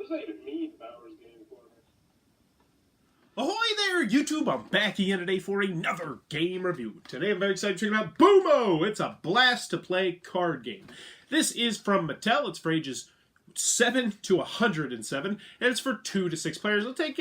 does that even mean, Bowers game corner? Ahoy there, YouTube! I'm back again today for another game review. Today I'm very excited to check out Boomo! It's a blast to play card game. This is from Mattel. It's for ages 7 to 107, and it's for 2 to 6 players. It'll take,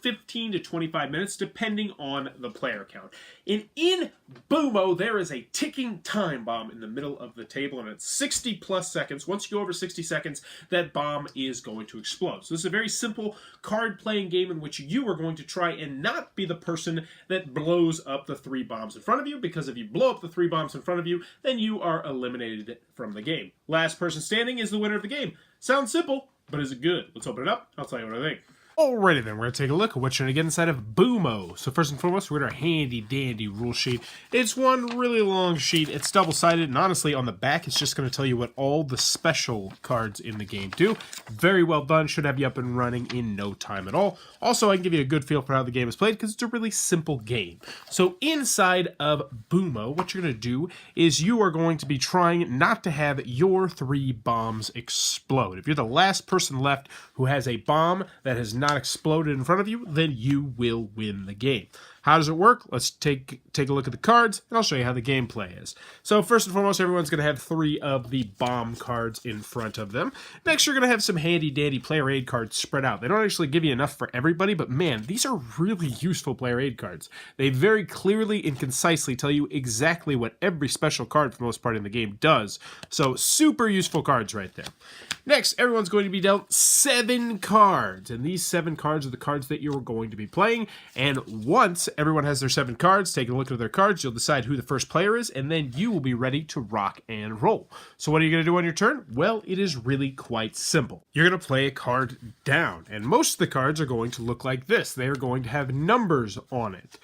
15 to 25 minutes, depending on the player count. In Boomo, there is a ticking time bomb in the middle of the table, and it's 60 plus seconds. Once you go over 60 seconds, that bomb is going to explode. So this is a very simple card-playing game in which you are going to try and not be the person that blows up the 3 bombs in front of you, because if you blow up the 3 bombs in front of you, then you are eliminated from the game. Last person standing is the winner of the game. Sounds simple, but is it good? Let's open it up. I'll tell you what I think. Alrighty then, we're going to take a look at what you're going to get inside of Boomo. So first and foremost, we're going to our handy dandy rule sheet. It's one really long sheet. It's double-sided, and honestly, on the back, it's just going to tell you what all the special cards in the game do. Very well done. Should have you up and running in no time at all. Also, I can give you a good feel for how the game is played, because it's a really simple game. So inside of Boomo, what you're going to do is you are going to be trying not to have your 3 bombs explode. If you're the last person left who has a bomb that has not exploded in front of you, then you will win the game. How does it work? Let's take a look at the cards, and I'll show you how the gameplay is. So first and foremost, everyone's going to have 3 of the bomb cards in front of them. Next, you're going to have some handy-dandy player aid cards spread out. They don't actually give you enough for everybody, but man, these are really useful player aid cards. They very clearly and concisely tell you exactly what every special card, for the most part in the game, does. So super useful cards right there. Next, everyone's going to be dealt 7 cards, and these 7 cards are the cards that you're going to be playing, and once everyone has their 7 cards, taking a look at their cards, you'll decide who the first player is, and then you will be ready to rock and roll. So what are you going to do on your turn? Well, it is really quite simple. You're going to play a card down, and most of the cards are going to look like this. They are going to have numbers on it.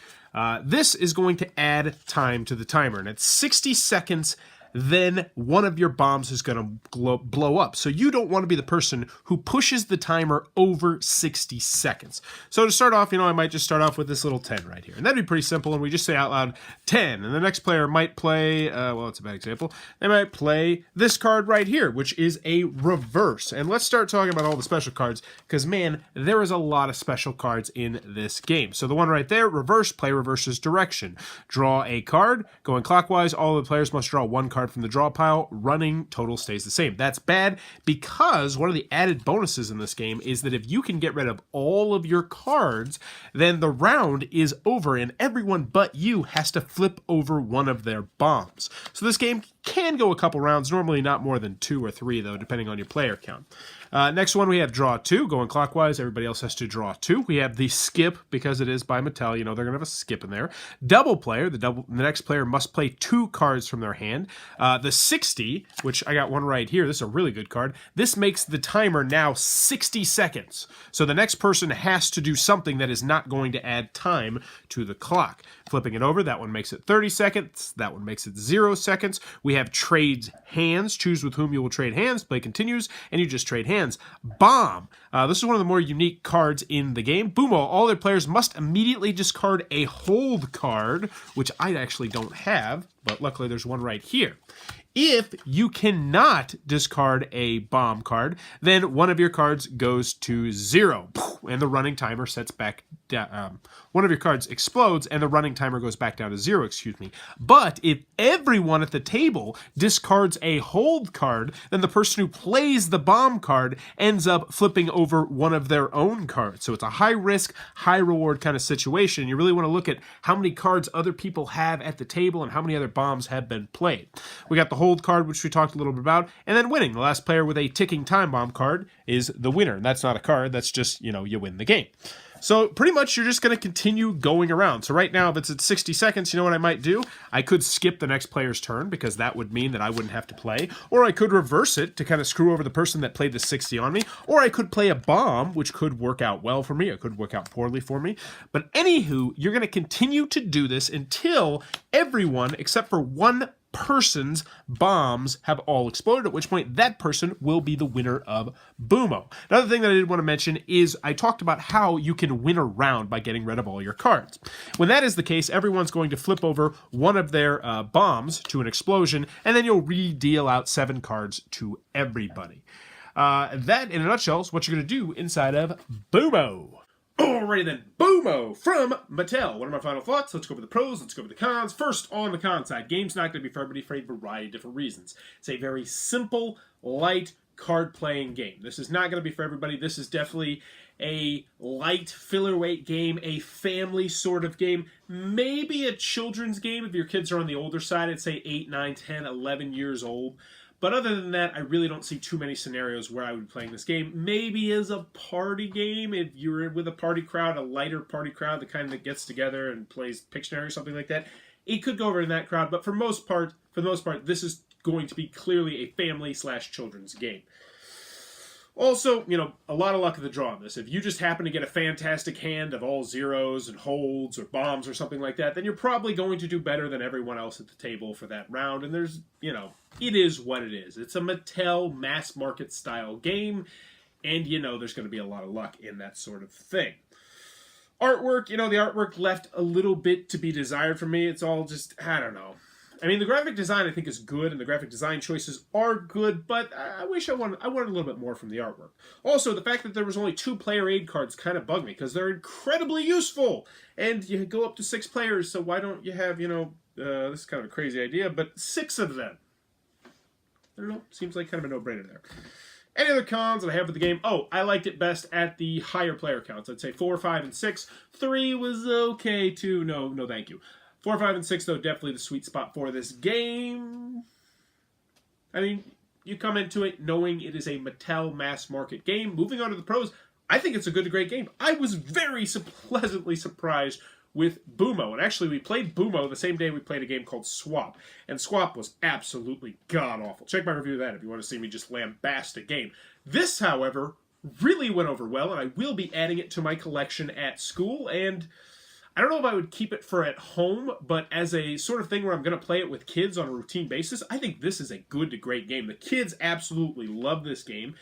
This is going to add time to the timer, and it's 60 seconds. Then one of your bombs is going to blow up. So you don't want to be the person who pushes the timer over 60 seconds. So to start off, I might just start off with this little 10 right here. And that'd be pretty simple, and we just say out loud 10. And the next player might play, well, it's a bad example. They might play this card right here, which is a reverse. And let's start talking about all the special cards, because, man, there is a lot of special cards in this game. So the one right there, reverse, play reverse's direction. Draw a card. Going clockwise, all the players must draw 1 card from the draw pile. Running total stays the same. That's bad because one of the added bonuses in this game is that if you can get rid of all of your cards, then the round is over and everyone but you has to flip over one of their bombs. So this game can go a couple rounds, normally not more than 2 or 3 though, depending on your player count. Next one, we have draw 2, going clockwise. Everybody else has to draw 2. We have the skip, because it is by Mattel. They're going to have a skip in there. Double player, the next player must play 2 cards from their hand. The 60, which I got one right here. This is a really good card. This makes the timer now 60 seconds. So the next person has to do something that is not going to add time to the clock. Flipping it over, that one makes it 30 seconds. That one makes it 0 seconds. We have trades hands. Choose with whom you will trade hands. Play continues, and you just trade hands. Bomb. This is one of the more unique cards in the game. Boomo, all their players must immediately discard a hold card, which I actually don't have, but luckily there's one right here. If you cannot discard a bomb card, then one of your cards goes to 0, and the running timer sets back down. One of your cards explodes, and the running timer goes back down to 0, excuse me. But if everyone at the table discards a hold card, then the person who plays the bomb card ends up flipping over one of their own cards. So it's a high-risk, high-reward kind of situation. You really want to look at how many cards other people have at the table and how many other bombs have been played. We got the hold card, which we talked a little bit about, and then winning. The last player with a ticking time bomb card is the winner. And that's not a card, that's just, you win the game. So pretty much you're just going to continue going around. So right now, if it's at 60 seconds, you know what I might do? I could skip the next player's turn, because that would mean that I wouldn't have to play. Or I could reverse it to kind of screw over the person that played the 60 on me. Or I could play a bomb, which could work out well for me. It could work out poorly for me. But anywho, you're going to continue to do this until everyone, except for one person's bombs have all exploded, at which point that person will be the winner of Boomo. Another thing that I did want to mention is I talked about how you can win a round by getting rid of all your cards. When that is the case, everyone's going to flip over one of their bombs to an explosion, and then you'll re-deal out 7 cards to everybody. That, in a nutshell, is what you're going to do inside of Boomo. Alrighty then, Boomo from Mattel. What are my final thoughts? Let's go over the pros, let's go over the cons. First, on the con side, game's not going to be for everybody for a variety of different reasons. It's a very simple, light, card-playing game. This is not going to be for everybody. This is definitely a light filler weight game, a family sort of game, maybe a children's game if your kids are on the older side. I'd say 8, 9, 10, 11 years old. But other than that, I really don't see too many scenarios where I would be playing this game. Maybe as a party game, if you're with a party crowd, a lighter party crowd, the kind that gets together and plays Pictionary or something like that. It could go over in that crowd, but for the most part, this is going to be clearly a family/children's game. Also, a lot of luck of the draw on this. If you just happen to get a fantastic hand of all zeros and holds or bombs or something like that, then you're probably going to do better than everyone else at the table for that round. And there's, it is what it is. It's a Mattel mass market style game, and there's going to be a lot of luck in that sort of thing. Artwork, the artwork left a little bit to be desired for me. It's all just, I don't know. I mean, the graphic design I think is good, and the graphic design choices are good, but I wish I wanted a little bit more from the artwork. Also, the fact that there was only 2 player aid cards kind of bugged me, because they're incredibly useful, and you go up to 6 players, so why don't you have, this is kind of a crazy idea, but 6 of them? I don't know, seems like kind of a no-brainer there. Any other cons that I have with the game? Oh, I liked it best at the higher player counts. I'd say 4, 5, and 6. 3 was okay, too. No, thank you. 4, 5, and 6, though, definitely the sweet spot for this game. I mean, you come into it knowing it is a Mattel mass market game. Moving on to the pros, I think it's a good to great game. I was very pleasantly surprised with Boomo. And actually, we played Boomo the same day we played a game called Swap. And Swap was absolutely god-awful. Check my review of that if you want to see me just lambast a game. This, however, really went over well, and I will be adding it to my collection at school, and I don't know if I would keep it for at home, but as a sort of thing where I'm going to play it with kids on a routine basis, I think this is a good to great game. The kids absolutely love this game.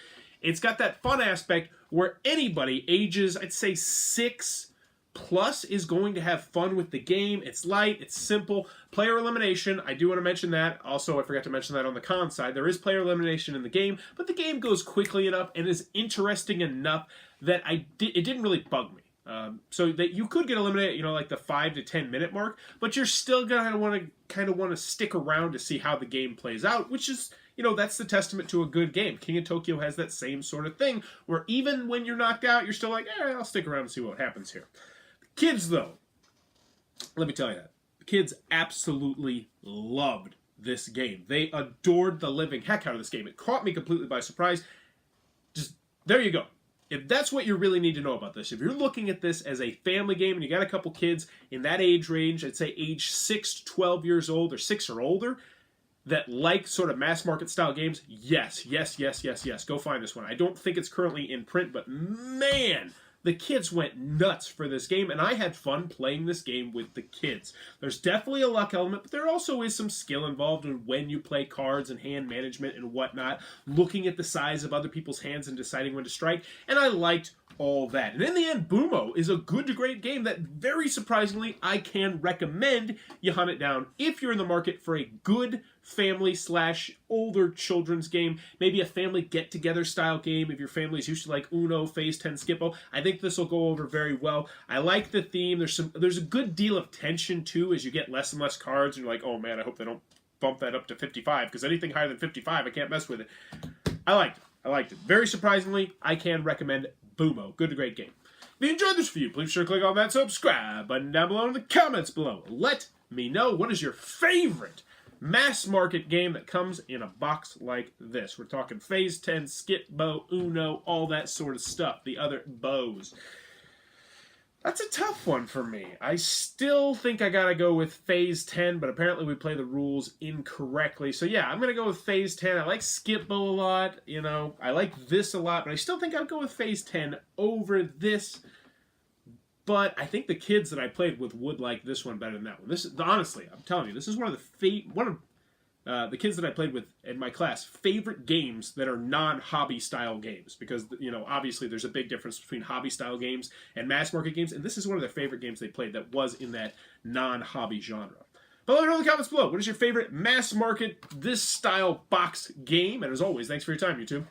It's got that fun aspect where anybody ages, I'd say 6 plus, is going to have fun with the game. It's light, it's simple. Player elimination, I do want to mention that. Also, I forgot to mention that on the con side. There is player elimination in the game, but the game goes quickly enough and is interesting enough that it didn't really bug me. So that you could get eliminated, like the 5 to 10 minute mark, but you're still gonna want to stick around to see how the game plays out, which is, that's the testament to a good game. King of Tokyo has that same sort of thing, where even when you're knocked out, you're still like, I'll stick around and see what happens here. Kids, though, let me tell you that. The kids absolutely loved this game. They adored the living heck out of this game. It caught me completely by surprise. Just, there you go. If that's what you really need to know about this, if you're looking at this as a family game and you got a couple kids in that age range, I'd say age 6 to 12 years old or 6 or older, that like sort of mass market style games, yes. Go find this one. I don't think it's currently in print, but man, the kids went nuts for this game, and I had fun playing this game with the kids. There's definitely a luck element, but there also is some skill involved in when you play cards and hand management and whatnot, looking at the size of other people's hands and deciding when to strike, and I liked all that. And in the end, Boomo is a good to great game that, very surprisingly, I can recommend you hunt it down if you're in the market for a good family/older children's game, maybe a family get-together style game if your family's used to like Uno, Phase 10, Skippo. I think this will go over very well. I like the theme. There's a good deal of tension too as you get less and less cards, and you're like, oh man, I hope they don't bump that up to 55, because anything higher than 55, I can't mess with it. I liked it. Very surprisingly, I can recommend Boomo. Good to great game. If you enjoyed this review, please be sure to click on that subscribe button down below in the comments below. Let me know what is your favorite mass market game that comes in a box like this. We're talking Phase 10, Skippo, Uno, all that sort of stuff. The other bows. That's a tough one for me. I still think I gotta go with Phase 10, but apparently we play the rules incorrectly. So yeah, I'm gonna go with Phase 10. I like Skippo a lot, I like this a lot, but I still think I'll go with Phase 10 over this. But I think the kids that I played with would like this one better than that one. This is, honestly, I'm telling you, this is one of the kids that I played with in my class favorite games that are non-hobby style games, because obviously there's a big difference between hobby style games and mass market games, and this is one of their favorite games they played that was in that non-hobby genre. But let me know in the comments below, what is your favorite mass market this style box game? And as always, thanks for your time, YouTube.